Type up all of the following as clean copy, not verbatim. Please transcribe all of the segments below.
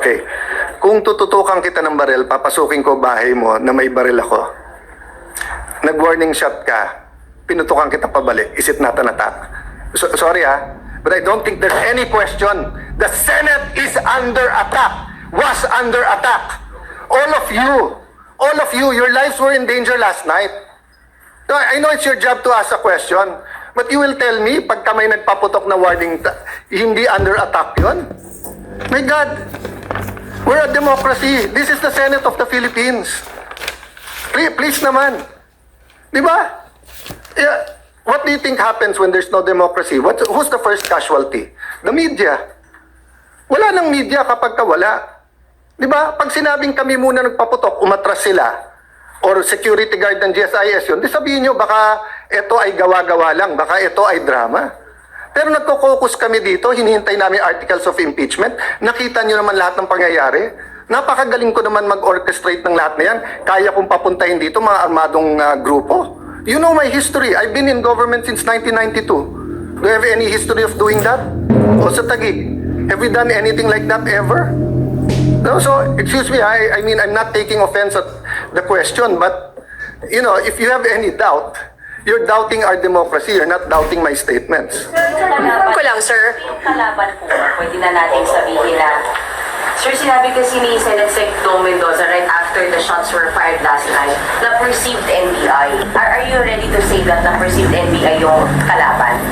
Okay. Kung tututukan kita ng baril, papasukin ko bahay mo na may baril ako. Nag-warning shot ka, pinutukan kita pabalik. Is it not an attack? Sorry but I don't think there's any question. The Senate is under attack, was under attack. All of you, your lives were in danger last night. So, I know it's your job to ask a question, but you will tell me, pagka may nagpaputok na warning, hindi under attack yun? My God, we're a democracy. This is the Senate of the Philippines. Please naman. Di ba? Yeah. What do you think happens when there's no democracy? Who's the first casualty? The media. Wala nang media kapag wala. Di ba? Pag sinabing kami muna nagpaputok, umatras sila, or security guard ng GSIS yun, di sabihin nyo, baka ito ay gawa-gawa lang, baka ito ay drama. Pero nagko-focus kami dito, hinihintay namin articles of impeachment, nakita nyo naman lahat ng pangyayari. Napakagaling ko naman mag-orchestrate ng lahat na yan. Kaya kong papuntahin dito mga armadong grupo. You know my history. I've been in government since 1992. Do you have any history of doing that? O sa Taguig, have we done anything like that ever? No, so, excuse me, I mean, I'm not taking offense at the question, but, you know, if you have any doubt, you're doubting our democracy, you're not doubting my statements. Ko lang, sir. Yung kalaban po, pwede na natin sabihin na, sir, sinabi kasi ni Senate Sec Dong Mendoza right after the shots were fired last night na perceived NBI. Are you ready to say that na perceived NBI yung kalaban?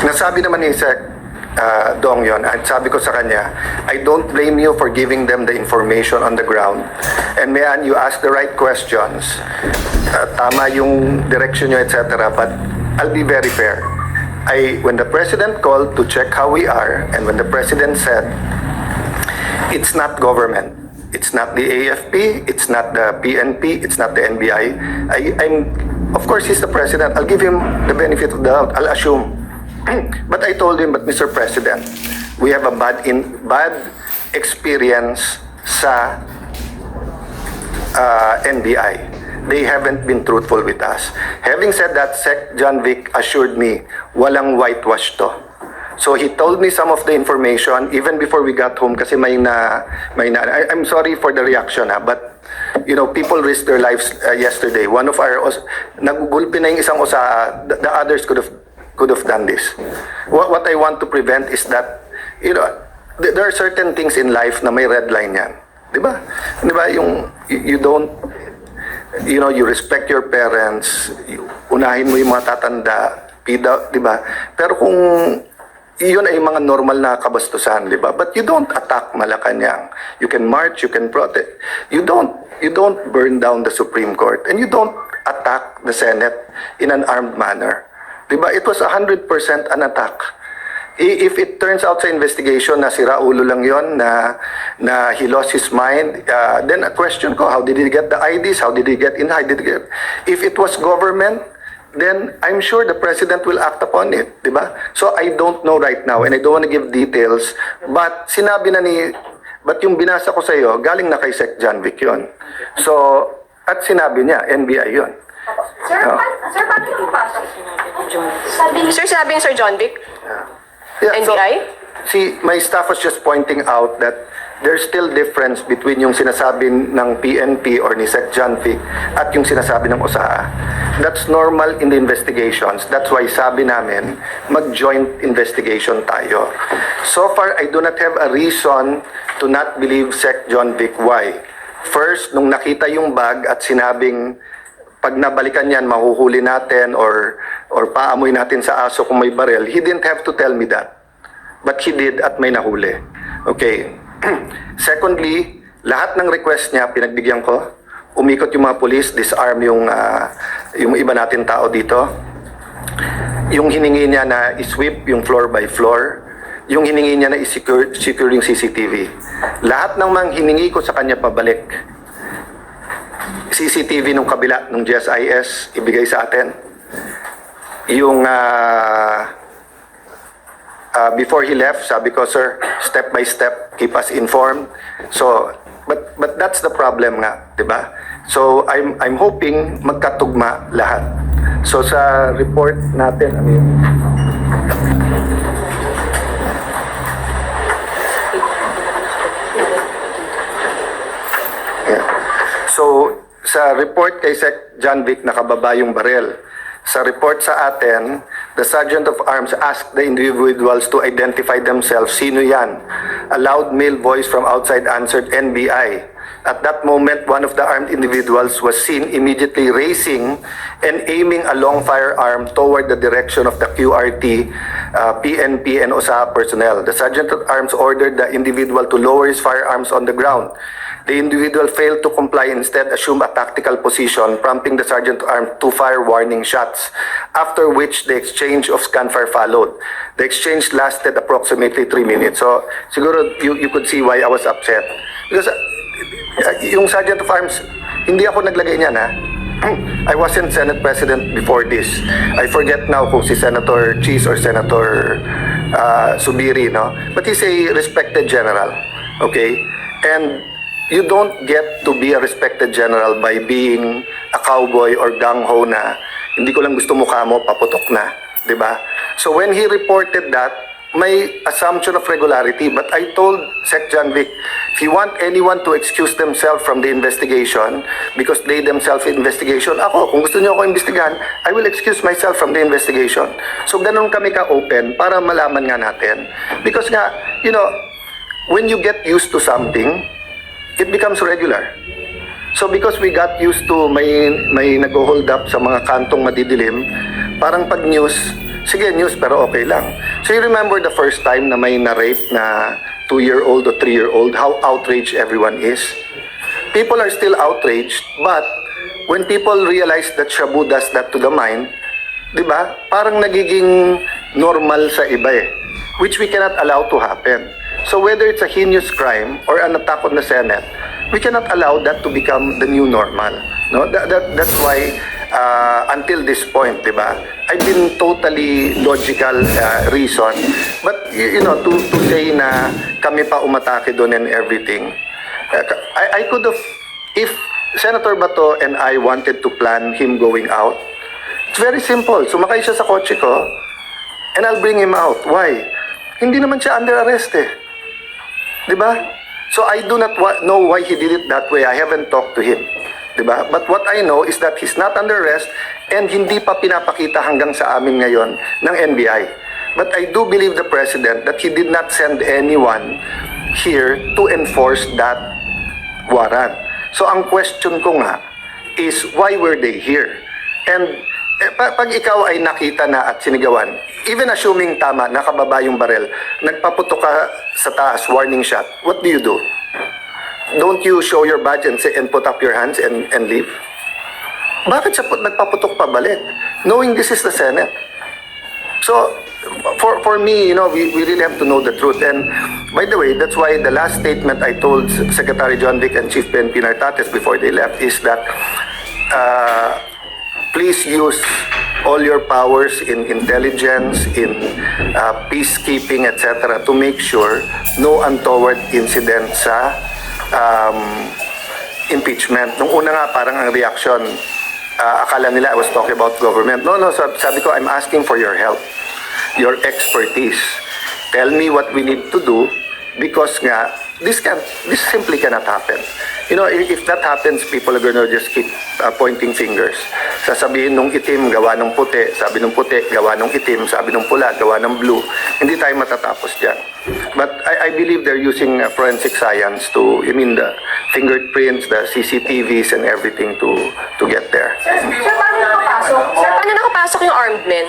Nasabi naman ni Sec Dong yon, at sabi ko sa kanya, I don't blame you for giving them the information on the ground. And man, you ask the right questions. Tama yung direction nyo, etc. But I'll be very fair. When the President called to check how we are, and when the President said, it's not government, it's not the AFP, it's not the PNP, it's not the NBI, of course, he's the President. I'll give him the benefit of the doubt. I'll assume. But I told him, but Mr. President, we have a bad experience sa NBI. They haven't been truthful with us. Having said that, Sec John Vic assured me, walang whitewash to. So he told me some of the information even before we got home kasi I'm sorry for the reaction but you know, people risked their lives yesterday. One of our, nagugulpi na yung isang the others could have done this. What I want to prevent is that, you know, there are certain things in life na may red line yan. Diba? Diba? You don't, you know, you respect your parents, unahin mo yung mga tatanda, di ba? Pero kung yun ay mga normal na kabastusan, di ba? But you don't attack Malacanang. You can march, you can protest. You don't burn down the Supreme Court, and you don't attack the Senate in an armed manner. Di ba? It was 100% an attack. If it turns out sa investigation na sira ulo lang yon, na he lost his mind, then a question ko, how did he get the IDs? How did he get in? How did he get? If it was government, then I'm sure the President will act upon it, di ba? So I don't know right now, and I don't want to give details, but sinabi na but yung binasa ko sa iyo, galing na kay Sec John Vic yun. So, at sinabi niya, NBI yun. Sir, paano yung pasok? Sir, sinabi ni Sir John Vic? Yeah, NBI? See, my staff was just pointing out that there's still difference between yung sinasabi ng PNP or ni Sec John Vic at yung sinasabi ng OSAA. That's normal in the investigations. That's why sabi namin, mag-joint investigation tayo. So far, I do not have a reason to not believe Sec John Vic. Why? First, nung nakita yung bag at sinabing, pag nabalikan yan, mahuhuli natin or paamoy natin sa aso kung may baril, he didn't have to tell me that. But he did at may nahuli. Okay. Secondly, lahat ng request niya, pinagbigyan ko. Umikot yung mga police, disarm yung iba natin tao dito. Yung hiningi niya na i-sweep yung floor by floor. Yung hiningi niya na i-secure yung CCTV. Lahat ng mga hiningi ko sa kanya pabalik. CCTV nung kabila, nung GSIS, ibigay sa atin. Yung before he left, sabi ko, sir, step by step, keep us informed. So, but that's the problem nga, 'di ba? So, I'm hoping magkatugma lahat. So, sa report natin, So, sa report kay Sec. John Vic, nakababa yung barel. Sa report sa atin, the Sergeant of Arms asked the individuals to identify themselves. Sino yan? A loud male voice from outside answered, NBI. At that moment, one of the armed individuals was seen immediately raising and aiming a long firearm toward the direction of the QRT, PNP, and OSAA personnel. The Sergeant of Arms ordered the individual to lower his firearms on the ground. The individual failed to comply, instead assumed a tactical position, prompting the Sergeant at Arms to fire warning shots, after which the exchange of gunfire followed. The exchange lasted approximately 3 minutes. So, siguro you could see why I was upset. Because yung Sergeant of Arms, hindi ako naglagay niyan, ha? I wasn't Senate President before this. I forget now kung si Senator Cheese or Senator Subiri, no? But he's a respected general, okay? And you don't get to be a respected general by being a cowboy or gung-ho na hindi ko lang gusto mukha mo, paputok na, di ba? So when he reported that, may assumption of regularity, but I told Sec. John Vic, if you want anyone to excuse themselves from the investigation because they themselves investigation, ako, kung gusto niyo ako imbestigahan, I will excuse myself from the investigation. So ganun kami ka-open para malaman nga natin. Because nga, you know, when you get used to something, it becomes regular. So because we got used to may nag-hold up sa mga kantong madidilim, parang pag news, sige news pero okay lang. So you remember the first time na may na-rape na 2-year-old or 3-year-old, how outraged everyone is? People are still outraged, but when people realize that Shabu does that to the mind, di ba? Parang nagiging normal sa iba eh, which we cannot allow to happen. So whether it's a heinous crime or an attack on the Senate, we cannot allow that to become the new normal. No, that's why until this point, di ba? I've been totally logical reason, but you know, to say na kami pa umatake doon and everything, I could have, if Senator Bato and I wanted to plan him going out, it's very simple. Sumakay siya sa kotse ko, and I'll bring him out. Why? Hindi naman siya under arrest eh. Di ba? So I do not know why he did it that way. I haven't talked to him. Diba? But what I know is that he's not under arrest and hindi pa pinapakita hanggang sa amin ngayon ng NBI. But I do believe the President that he did not send anyone here to enforce that warrant. So ang question ko nga is why were they here? And pag ikaw ay nakita na at sinigawan, even assuming tama, nakababa yung barel, nagpaputok ka sa taas, warning shot, what do you do? Don't you show your badge and say and put up your hands and leave? Bakit siya nagpaputok pabalik? Knowing this is the Senate. So, for me, you know, we really have to know the truth. And by the way, that's why the last statement I told Secretary John Vic and Chief PNP Nartates before they left is that please use all your powers in intelligence, in peacekeeping, etc. to make sure no untoward incident sa impeachment. Nung una nga parang ang reaction, akala nila I was talking about government. No, sabi ko, I'm asking for your help, your expertise. Tell me what we need to do because nga, this simply cannot happen. You know, if that happens, people are gonna just keep pointing fingers. Sasabihin nung itim, gawa nung puti. Sabi nung puti, gawa nung itim. Sabi nung pula, gawa ng blue. Hindi tayo matatapos dyan. But I believe they're using forensic science to, the fingerprints, the CCTVs and everything to get there. Sir, paano nakapasok? Sir, paano nakapasok yung armed men?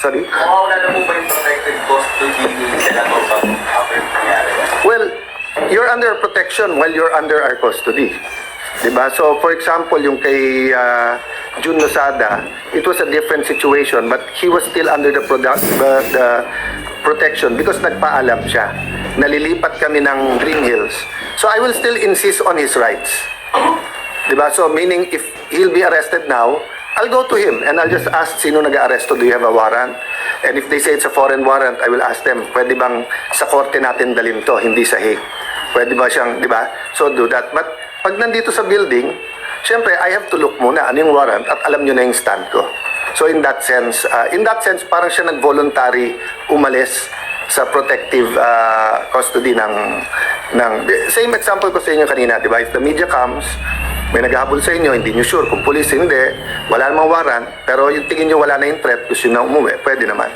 Sorry? Wala na po ba yung protected custody ni Senator Bato after nangyari? Well, you're under protection while you're under our custody. Diba? So, for example, yung kay Jun Losada, it was a different situation, but he was still under the protection because nagpaalam siya. Nalilipat kami ng Green Hills. So, I will still insist on his rights. Diba? So, meaning, if he'll be arrested now, I'll go to him and I'll just ask sino nag-aaresto, do you have a warrant? And if they say it's a foreign warrant, I will ask them, pwede bang sa korte natin dalhin to, hindi sa Hague? Pwede ba siyang, di ba? So do that. But pag nandito sa building, syempre, I have to look muna ano yung warrant at alam nyo na yung stand ko. So in that sense, parang siya nag-voluntary umalis sa protective custody ng same example ko sa inyo kanina, di ba? If the media comes, may naghahabol sa inyo, hindi nyo sure kung police, hindi, wala namang warrant, pero yung tingin nyo wala na yung threat, gusto nyo na umuwi, pwede naman.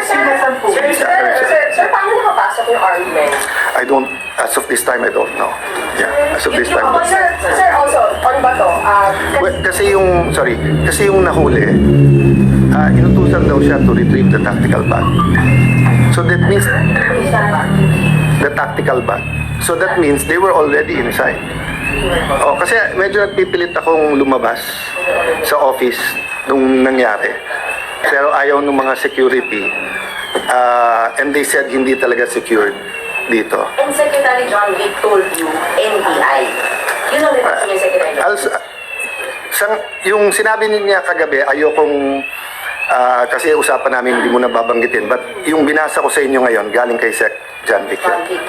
Sir, paano nakapasok yung argument? I don't, as of this time, I don't know. Yeah, as of this time. Sir, also, on ba to? Well, kasi yung nahuli, inutusan daw siya to retrieve the tactical bag. So that means, the tactical bag. So that means they were already inside. Oh, kasi medyo nagpipilit akong lumabas sa office nung nangyari. Pero ayaw ng mga security. And they said hindi talaga secured dito. And Secretary John Vic told you, NBI. Yun ang reaction niya, Secretary John Vic. Yung sinabi niya kagabi, ayokong kasi usapan namin hindi mo na babanggitin. But yung binasa ko sa inyo ngayon, galing kay Sec John Vic. John Vic.